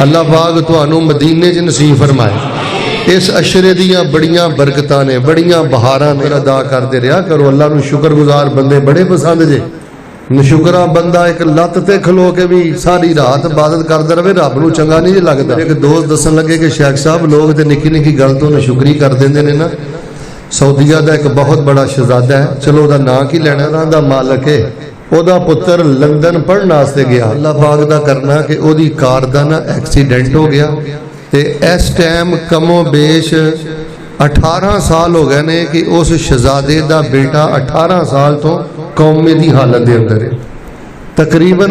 اللہ پاک تانوں مدینے چ نصیب فرمائے۔ اس اشرے دیاں بڑیاں برکتاں نے، بڑیاں بہاراں نے ادا کرتے رہا کرو۔ اللہ نو شکر گزار بندے بڑے پسند جے۔ نشکرا بندہ ایک لت تے کھلو کے بھی ساری رات عبادت کردا رہے، رب نو چنگا نہیں لگدا۔ ایک دوست دسن لگے کہ شیخ صاحب لوگ تے نکی نکی گل تو نشکری کر دیندے نے نا۔ سعودیہ دا ایک بہت بڑا شہزادہ ہے، چلو دا نام کی لینا، راہ دا مالک ہے، او دا پتر لندن پڑھن واسطے گیا۔ اللہ پاک دا کرنا کہ او دی کار دا نا ایکسیڈنٹ ہو گیا تے اس ٹائم کم و بیش 18 سال ہو گئے نے کہ اس شہزادے دا بیٹا 18 سال تو قومے دی حالت دے اندر ہے۔ تقریباً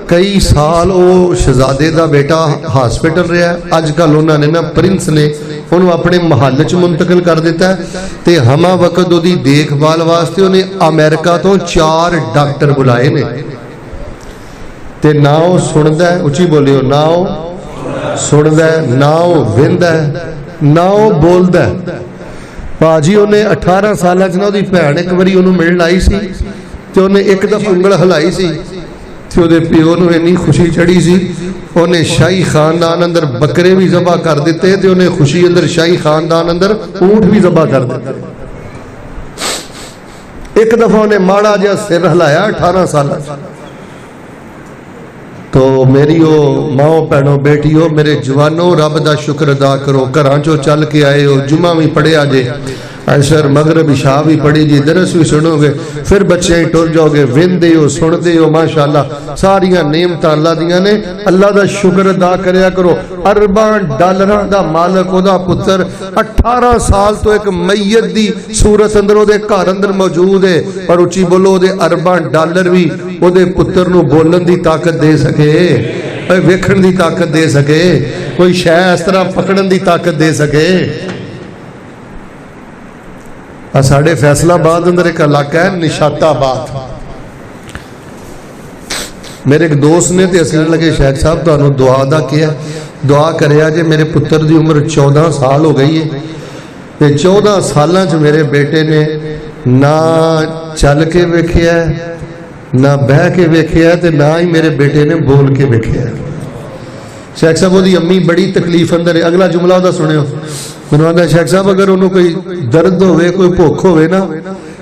کئی سال او شہزادے دا بیٹا ہاسپٹل رہا ہے۔ اج کل انہوں نے نا پرنس نے انہوں اپنے محل چ منتقل کر دیتا ہے تے ہما وقت وہ دی دیکھ بھال واسطے انہیں امریکہ تو 4 ڈاکٹر بلائے نے تے ناؤ سندا ہے، اچھی بولیو، ناؤ سندا ہے، ناؤ ویندا ہے، ناؤ بولدا ہے۔ باجی انہیں 18 سالہ چ نا دی بھین ایک واری انہوں ملن آئی سی تے انہیں ایک دفعہ انگل ہلائی سی تے وہ پیو نو اتنی خوشی چڑھی سی، انہیں شاہی خاندان اندر بکرے بھی ذبح کر دیتے تے انہیں خوشی اندر شاہی خاندان اندر اونٹ بھی ذبح کر دیتے۔ ایک دفعہ انہیں ماڑا جا سر ہلایا 18 سالہ۔ تو میری ماں بہنوں بیٹیو میرے جوانوں رب دا شکر ادا کرو، گھراں چوں چل کے آئے ہو، جمعہ بھی پڑھیا جے، عصر مغرب عشاء بھی پڑھی جی، درس بھی سنو گے، پھر بچے ٹر جاؤ گے، ویندے ہو سنتے ہو، ماشاءاللہ ساریاں نعمتاں اللہ دیاں نے۔ اللہ دا شکر ادا کریا کرو۔ $18 دا مالک او دا پتر 18 سال تو ایک میت دی صورت اندر او دے گھر اندر موجود ہے، اور اچھی بولو او دے $18 بھی او دے پتر نو بولن دی طاقت دے سکے، ویکھن دی طاقت دے سکے، کوئی شے اس طرح پکڑن دی طاقت دے سکے۔ ساڑھے فیصلہ آباد اندر ایک علاقہ ہے نشاط آباد۔ میرے ایک دوست نے تے اسے لگے شیخ صاحب تو انہوں دعا دا کیا، دعا کریا جے میرے پتر دی عمر 14 سال ہو گئی ہے تے 14 سالاں چ میرے بیٹے نے نہ چل کے ویکھیا ہے، نہ بہ کے ویکھیا ہے، تے نہ ہی میرے بیٹے نے بول کے ویکھیا ہے۔ شیخ صاحب وہ دی امی بڑی تکلیف اندر ہے۔ اگلا جملہ دا سنیو، میں نے شیخ صاحب اگر انہوں کوئی درد ہوئے، کوئی بھوک ہوئے نا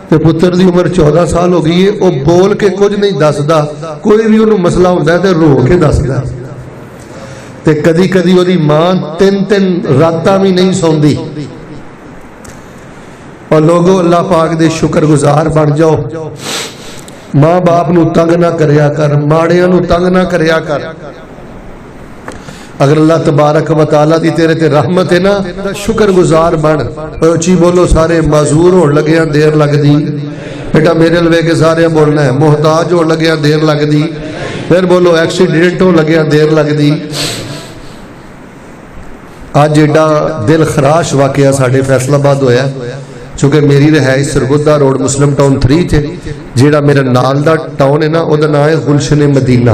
تے پتر دی عمر 14 سال ہو گئی ہے، وہ بول کے کچھ نہیں دسدا، کوئی بھی انہوں مسئلہ ہوتا ہے تے رو کے دسدا تے کدی کدی وہ دی ماں 3 راتاں بھی نہیں سوندی۔ اور لوگوں اللہ پاک دے شکر گزار بن جاؤ، ماں باپ نو تنگ نہ کریا کر، ماڑیاں نو تنگ نہ کریا کر۔ اگر اللہ تبارک و تعالیٰ دی تیرے تے رحمت ہے نا، شکر گزار بن۔ اچھی بولو سارے معذور ہون لگیا دیر لگ دی، بیٹا میرے لوے کے سارے بولنا ہے، محتاج ہون لگیا دیر لگ دی، پھر بولو ایکسیڈنٹ ہون لگیا دیر لگ دی۔ آج ایڈا دل خراش واقعہ ساڑھے فیصلہ آباد ہویا، چونکہ میری رہائش سرگودہ روڈ مسلم ٹاؤن 3 تھے، جیڑا میرا نال دا ٹاؤن ہے نا، او دا نام ہے گلشن مدینہ،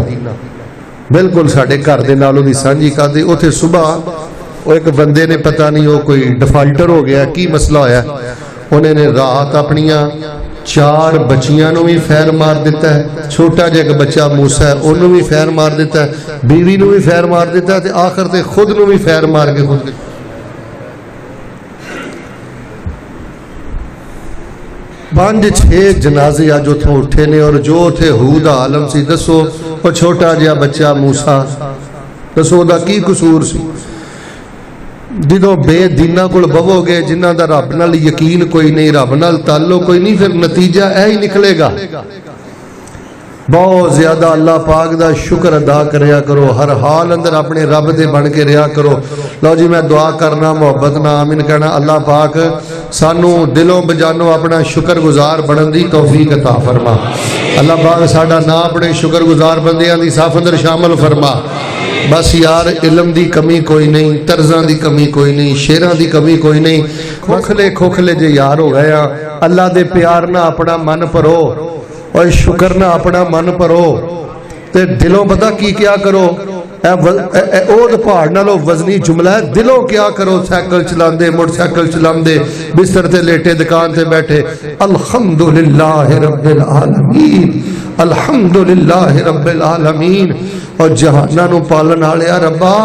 بالکل ساڑھے گھر دے نالوں دی سانجی کر دی۔ اوتھے صبح وہ ایک بندے نے پتہ نہیں وہ کوئی ڈیفالٹر ہو گیا، کی مسئلہ ہویا، انہیں نے رات اپنیاں 4 بچیاں نو بھی فیر مار دیتا ہے، چھوٹا جا ایک بچہ موسیٰ ہے انہوں بھی فیر مار دیتا ہے، بیوی نو بھی فیر مار دیتا ہے، تے آخر تے خود نو بھی فیر مار کے خود۔ 5-6 جنازے آج اتھوں اٹھے نے، اور جو تھے حود عالم سی، دسو وہ چھوٹا جا بچہ موسیٰ، دسو دا کی قصور سی؟ جدوں بے دینہ کل بھو گے، جنہ دا رب نال یقین کوئی نہیں، رب نال تعلق کوئی نہیں، پھر نتیجہ اے ہی نکلے گا۔ بہت زیادہ اللہ پاک دا شکر ادا کریا کرو، ہر حال اندر اپنے رب دے بن کے رہا کرو۔ لو جی میں دعا کرنا، محبت نہ آمین کہنا، اللہ پاک سانو دلوں بجانوں اپنا شکر گزار بنن دی توفیق عطا فرما۔ اللہ پاک ساڈا نام اپنے شکر گزار بندیاں دی صف اندر شامل فرما۔ بس یار علم دی کمی کوئی نہیں، طرزاں دی کمی کوئی نہیں، شیراں دی کمی کوئی نہیں، کھوکھلے کھوکھلے جے یار ہو گئے ہیں۔ اللہ دے پیار نہ اپنا من پرو، اور شکر نہ اپنا من پرو، تے دلوں پتہ کی کیا کرو، اوہ پہاڑ نالو وزنی جملہ ہے، دلوں کیا کرو، سائیکل چلاندے، موٹر سائیکل چلاندے، بستر تے لیٹے، دکان تے بیٹھے، الحمدللہ رب العالمین، الحمدللہ رب العالمین. اور جہاناں نو پالن والیا ربا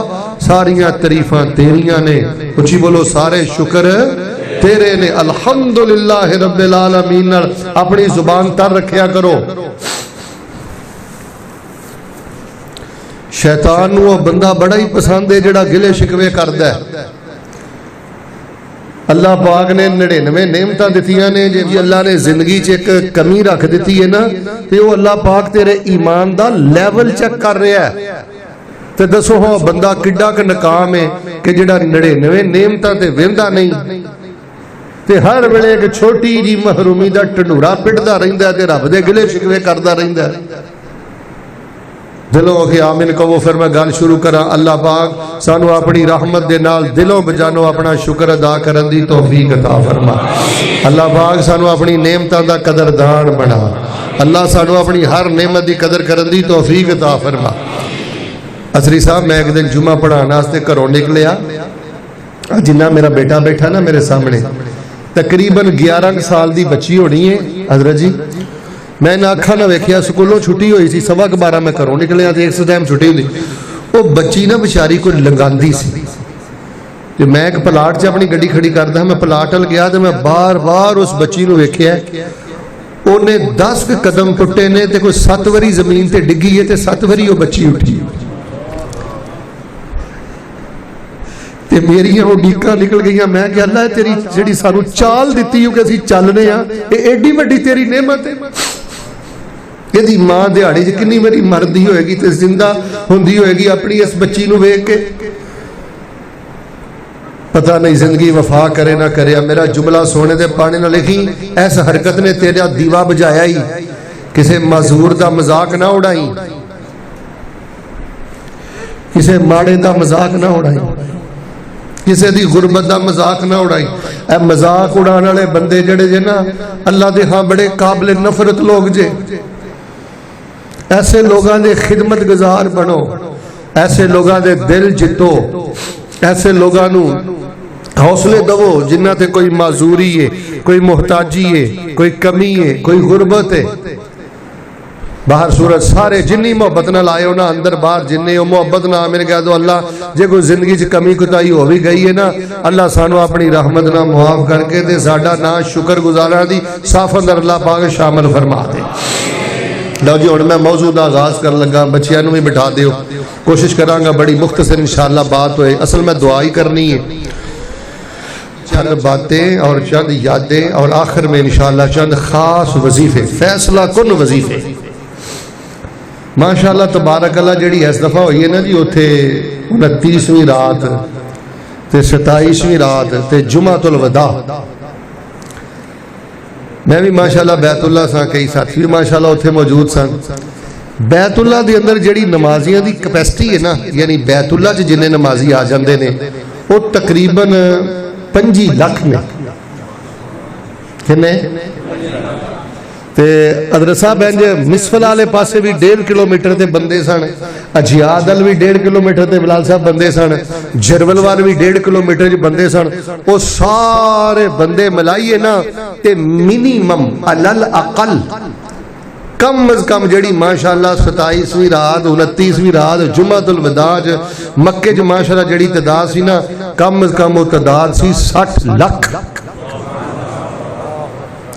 ساریاں تعریفاں تیریاں نے. اچھی بولو سارے شکر تیرے نے. الحمدللہ رب العالمین اپنی زبان تر رکھیا کرو. شیطان نو وہ بندہ بڑا ہی پسند ہے جڑا گلے شکوے کردا ہے. اللہ پاک نے 99 نعمتاں دتیاں نے. جے بھی اللہ نے زندگی چ ایک کمی رکھ دیتی ہے نا تے وہ اللہ پاک تیرے ایمان دا لیول چیک کر رہا ہے. تے دسو ہو بندہ کڈا ک ناکام ہے کہ جڑا 99 نعمتاں تے ویندا نہیں تے ہر ویلے ایک چھوٹی جی محرومی دا ٹنڈورا پٹدا رہندا تے رب دے گلے شکوے کردا رہندا. دلوں کہ آمین کہو. پھر میں گل شروع کراں. اللہ پاک سانو اپنی رحمت دے نال دلوں بجانو اپنا شکر ادا کرن دی توفیق عطا فرما. اللہ پاک سانو اپنی نعمتاں دا قدردان بنا. اللہ سانو اپنی ہر نعمت دی قدر کرن دی توفیق عطا فرما. اسری صاحب میں ایک دن جمعہ پڑھانے واسطے گھروں نکلیا. جنہ میرا بیٹا بیٹھا نا میرے سامنے تقریباً 11 سال دی بچی ہونی ہے حضرت جی. میں نہ اکھا نہ ویکھیا. سکولوں چھٹی ہوئی سی 12:15 میں گھروں نکلیا تے اس ٹائم چھٹی ہوندی. وہ بچی نا بیچاری کوئی لنگاندی سی. جو میں ایک پلاٹ 'چ اپنی گڈی کھڑی کردا میں پلاٹ ول گیا تے میں بار بار اس بچی نو ویکھیا. اونے 10 قدم ٹٹے نے تے کوئی 7 واری زمین تے ڈگی ہے تے 7 واری وہ بچی اٹھی. تے میری وہ ڈیکاں نکل گئیاں. میں کہ اللہ تیری جڑی سانو چال دتی ہو کہ اسی چلنے ہاں اے ایڈی وڈی تیری نعمت ہے. یہ ماں دیہڑی چ کنی واری مردی ہوئے گی تے زندہ ہوندی ہوئے گی اپنی اس بچی نو ویکھ کے. پتہ نہیں زندگی وفا کرے نہ کرے. میرا جملہ سونے دے پانے نہ لکھی. ایس حرکت نے تیرا دیوا بجایا ہی. کسے معذور دا مذاق نہ اڑائی, کسے ماڑے دا مذاق نہ اڑائی, کسے دی غربت دا مذاق نہ اڑائی. اے مذاق اڑانے والے بندے جڑے جے نا اللہ دے ہاں بڑے قابل نفرت لوگ جے. ایسے لوگاں دے خدمت گزار بنو, ایسے لوگاں دے دل جتو, ایسے لوگاں نو حوصلے دو جنہ تے کوئی معذوری ہے, کوئی محتاجی ہے, کوئی کمی ہے, کوئی غربت ہے. باہر صورت سارے جنی محبت نہ لائے ہونا اندر باہر جنی محبت نہ میرے کہہ دو اللہ جے کوئی زندگی چ کمی کوتاہی ہو بھی گئی ہے نا اللہ سانو اپنی رحمت نہ معاف کر کے دے ساڈا نا شکر گزارا دی صاف اندر اللہ پاک شامل فرما دے. لو جی ہن میں موضوع دا آغاز کر لگا. بچیاں نو بھی بٹھا دیو. کوشش کراں گا بڑی مختصر انشاءاللہ بات ہوئے. اصل میں دعا ہی کرنی ہے. چند باتیں اور چند یادیں اور آخر میں انشاءاللہ چند خاص وظیفے, فیصلہ کن وظیفے. ماشاءاللہ تبارک اللہ جڑی اس دفعہ ہوئی ہے نا جی اوتھے 29ویں رات تے 27ویں رات تے جمعۃ الوداع. میں بھی ماشاءاللہ بیت اللہ سا, کئی ساتھی بھی ماشاءاللہ اوتھے موجود سن. بیت اللہ دے اندر جڑی نمازیاں دی کیپیسٹی ہے نا یعنی بیت اللہ چ جنے نمازی آ جاندے نے وہ تقریباً 25 لاکھ نے. کنے تے حضرت صاحب انج مسفل والے پاسے بھی 1.5 کلومیٹر تے بندے سن, اجیاد ال بھی 1.5 کلومیٹر تے بلال صاحب بندے سن, جرول وال بھی 1.5 کلومیٹر تے بندے سن. وہ سارے بندے ملائیے نا تے منیمم علل اقل کم از کم جڑی ماشاءاللہ 27ویں رات 29ویں رات جمعۃ الوداع مکے چ ماشاءاللہ جڑی تعداد سی نا کم از کم وہ تعداد سی 60 لاکھ.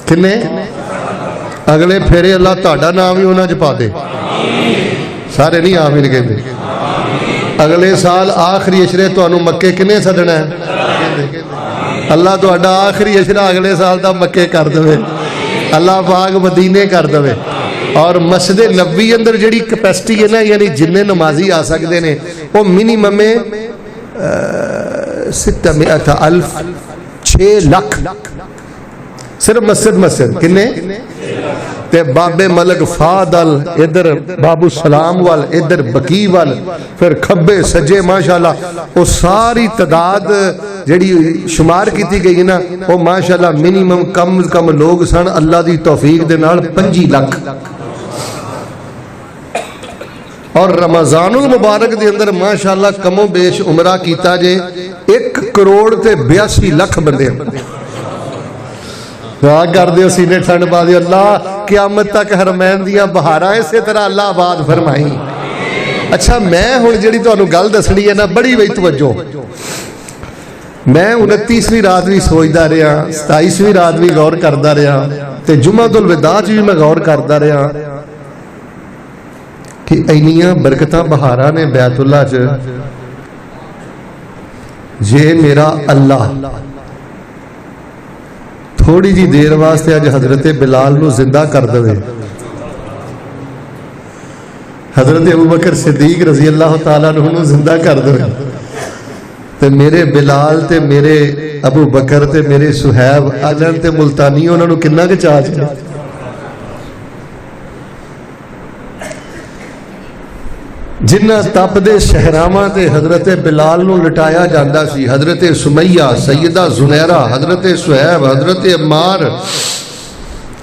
کنے اگلے پھیرے اللہ تہاڈا نام بھی انہاں چ پا دے. سارے نہیں آمین کہندے. اگلے سال آخری اشرے تانوں مکے کنے سدنا ہے اللہ تہاڈا آخری اشرا اگلے سال دا مکے کر دے. اللہ پاک مدینے کر دے. اور مسجد نبوی اندر جڑی کیپیسٹی ہے نا یعنی جننے نمازی آ سکتے ہیں وہ منیمم 600,000 6 لاکھ صرف مسجد کنے تے بابے ملک فادل ادھر بابو سلام وال ادھر بقی وال پھر کھبے سجے ماشاءاللہ وہ ساری تعداد جڑی شمار کیتی گئی نا وہ ماشاءاللہ منیمم کم کم لوگ سن اللہ دی توفیق دے نال 25 لاکھ. اور رمضان المبارک دے اندر ماشاءاللہ کم و بیش عمرہ کیتا جے 1 کروڑ تے 82 لاکھ بندے. دعا کر دیو سینے ٹھنڈ پا دیو اللہ قیامت تک حرمین دیاں بہاراں اسی طرح اللہ آباد فرمائی۔ اچھا میں ہن جڑی تانوں گل دسنی ہے نا بڑی وی توجہ، میں 29ویں رات بھی سوچدا رہا، 27ویں رات بھی غور کردا رہا تے جمعۃ الوداع بھی میں غور کردا رہا کہ اینیاں برکتاں بہاراں نے بیت اللہ چ، جے میرا اللہ تھوڑی جی دیر واسطے اج حضرت بلال نو زندہ کر دے، حضرت ابوبکر صدیق رضی اللہ تعالیٰ عنہ نو زندہ کر دے تے میرے بلال تے میرے ابو بکر تے میرے صہیب اجن تے ملتانی انہاں نو کنا کہ چاہ چ جنہ تپ دے شہراواں تے حضرت بلال نو لٹایا جاندا سی، حضرت سمیہ، سیدہ زنیرہ، حضرت صہیب، حضرت عمار،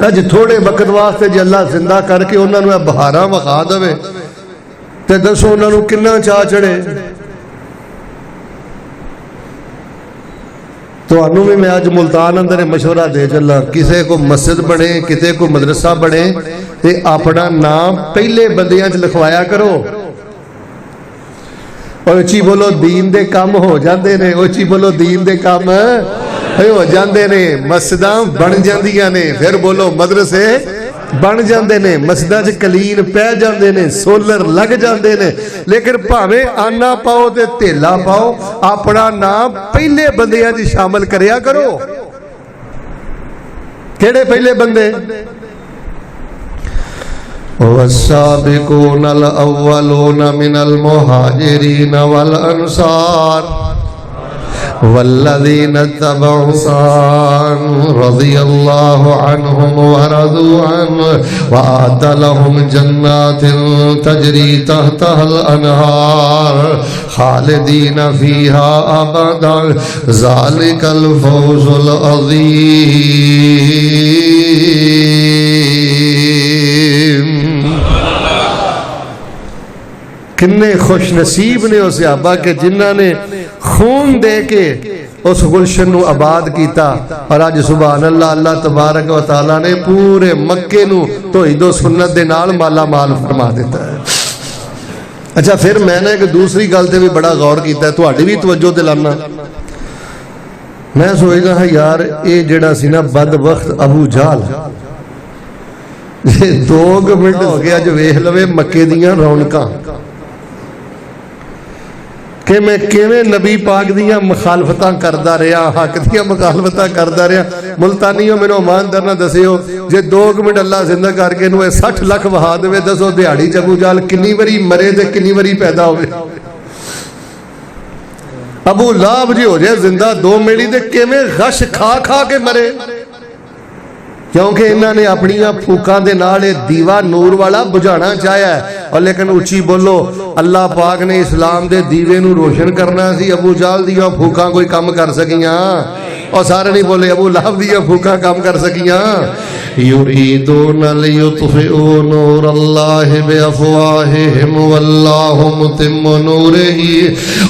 اج تھوڑے وقت واسطے جے اللہ زندہ کر کے انہاں نو بہاراں وکھا دے تے دسو انہاں نو کنا چاہ چڑھے۔ تو انہوں میں آج ملتان اندر مشورہ دے چلا، کسے کو مسجد بنے، کسے کو مدرسہ بنے تے اپنا نام پہلے بندیاں چ لکھوایا کرو، اور اچھی بولو دین دے کام ہو جاندے نے، اچھی بولو دین دے کام ہو جاندے نے، مسجداں بن جاندیاں نے، پھر بولو مدرسے بن جاندے نے، مسجداں چ کلین پہ جاندے نے، سولر لگ جاندے نے، لیکن بھاویں آنا پاؤ تے تیلا پاؤ اپنا نام پہلے بندیاں چ شامل کریا کرو۔ کیڑے پہلے بندے؟ والسابقون الاولون من المهاجرين والانصار والذين اتبعوا رضي الله عنهم ورضوا عنه وأعد لهم جنات تجري تحتها الأنهار خالدين فيها أبدا ذلك الفوز العظيم۔ کنے خوش نصیب نے اس صحابہ کے جنہاں نے خون دے کے اس گلشن نو آباد کیتا، اور آج سبحان اللہ اللہ تبارک و تعالیٰ نے پورے مکے نو توحید و سنت دے نال مالا مال فرما دیتا ہے۔ اچھا پھر میں نے ایک دوسری گل تے بھی بڑا غور کیتا ہے، تہاڈی بھی توجہ دلانا، میں سوچدا ہاں یار اے جڑا سی نا بد وقت ابو جہل، یہ 2 منٹ ہو گیا جو ویکھ لوے مکے دیاں رونقاں کہ میں کیویں نبی پاک دیاں مخالفتاں کردا رہا، حق دیاں مخالفتاں کردا رہا۔ ملتانیوں مینوں مان درنا دسیو جے 2 منٹ اللہ زندہ کر کے نو 60 لاکھ وہا دے، دسو دیہاڑی چ ابو جہل کنی واری مرے تے کنی واری پیدا ہوئے؟ ابو لہب جی ہو جائے زندہ 2 میڑی تے کیویں غش کھا کھا کے مرے، کیونکہ انہوں نے اپنی پھوکاں دے نالے دیوا نور والا بجھانا چاہیا ہے، اور لیکن اچھی بولو اللہ پاک نے اسلام دے دیوے نو روشن کرنا سی، ابو جہل دیاں پھوکاں کوئی کم کر سکیاں؟ اور سارے نہیں بولے ابو لہب دیاں پھوکاں کم کر سکیاں؟ یریدون لیطفئوا نور اللہ بافواہہم واللہ متم نورہ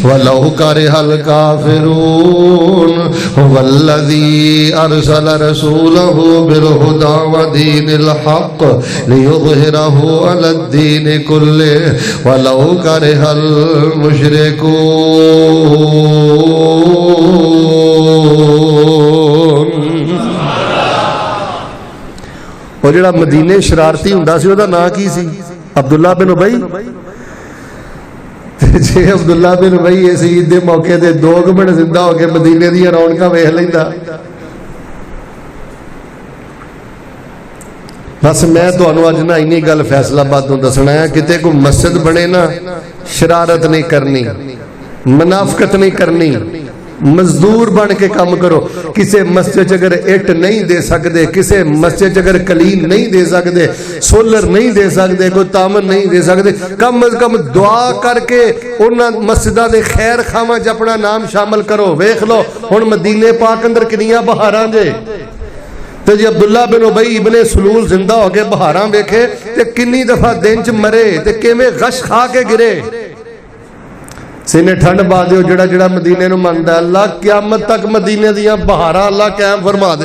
ولو کرہ الکافرون والذی ارسل رسولہ بالہدى ودین الحق لیظہرہ علی الدین کلہ ولو کرہ المشرکون۔ وہ جڑا مدینے شرارتی ہوندا سی وہ دا نام کی سی؟ عبداللہ بن ابی۔ جے عبداللہ بن ابی اس عید دے موقع تے 2 منٹ زندہ ہو کے مدینے دی رونقاں ویکھ لیندا۔ بس میں تانوں اج نا اینی گل فیصلہ باد نوں دسنا ہے، کتے کو مسجد بنے نا شرارت نہیں کرنی، منافقت نہیں کرنی، مزدور بن کے کام کرو۔ کسے مسجد اگر اٹ نہیں دے سکتے، کسے مسجد اگر کلین نہیں دے سکتے، سولر نہیں دے سکتے، کوئی تامن نہیں دے سکتے، کم از کم دعا کر کے انہاں مسجداں دے خیر خواہاں وچ اپنا نام شامل کرو۔ ویکھ لو ہن مدینے پاک اندر کنیاں بہاراں جے، تے جی عبداللہ بن ابی ابن سلول زندہ ہو کے بہاراں ویکھے تے کنی دفعہ دن چ مرے تے کیویں غش کھا کے گرے۔ سینے ٹھنڈ پا دیو جڑا جڑا مدینے نو مندا، اللہ قیامت تک مدینے دیاں بہاراں اللہ قائم فرما دے۔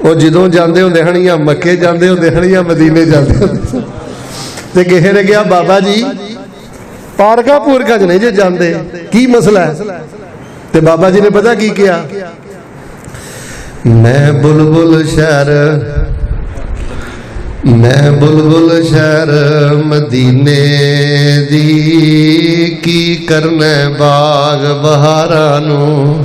ਉਹ ਜਦੋਂ ਜਾਂਦੇ ਹੁੰਦੇ ਹਨ ਜਾਂ ਮੱਕੇ ਜਾਂਦੇ ਹੁੰਦੇ ਹਨ ਜਾਂ ਮਦੀਨੇ ਜਾਂਦੇ ਹੁੰਦੇ ਤੇ ਕਿਸੇ ਨੇ ਕਿਹਾ ਬਾਬਾ ਜੀ ਪਾਰਕਾਂ ਪੂਰਕਾਂ 'ਚ ਨਹੀਂ ਜੇ ਜਾਂਦੇ, ਕੀ ਮਸਲਾ ਹੈ? ਤੇ ਬਾਬਾ ਜੀ ਨੇ ਪਤਾ ਕੀ ਕਿਹਾ, ਮੈਂ ਬੁਲਬੁਲ ਸ਼ਹਿਰ ਮਦੀਨੇ ਦੀ ਕੀ ਕਰਨਾ ਬਾਗ ਬਹਾਰਾਂ ਨੂੰ।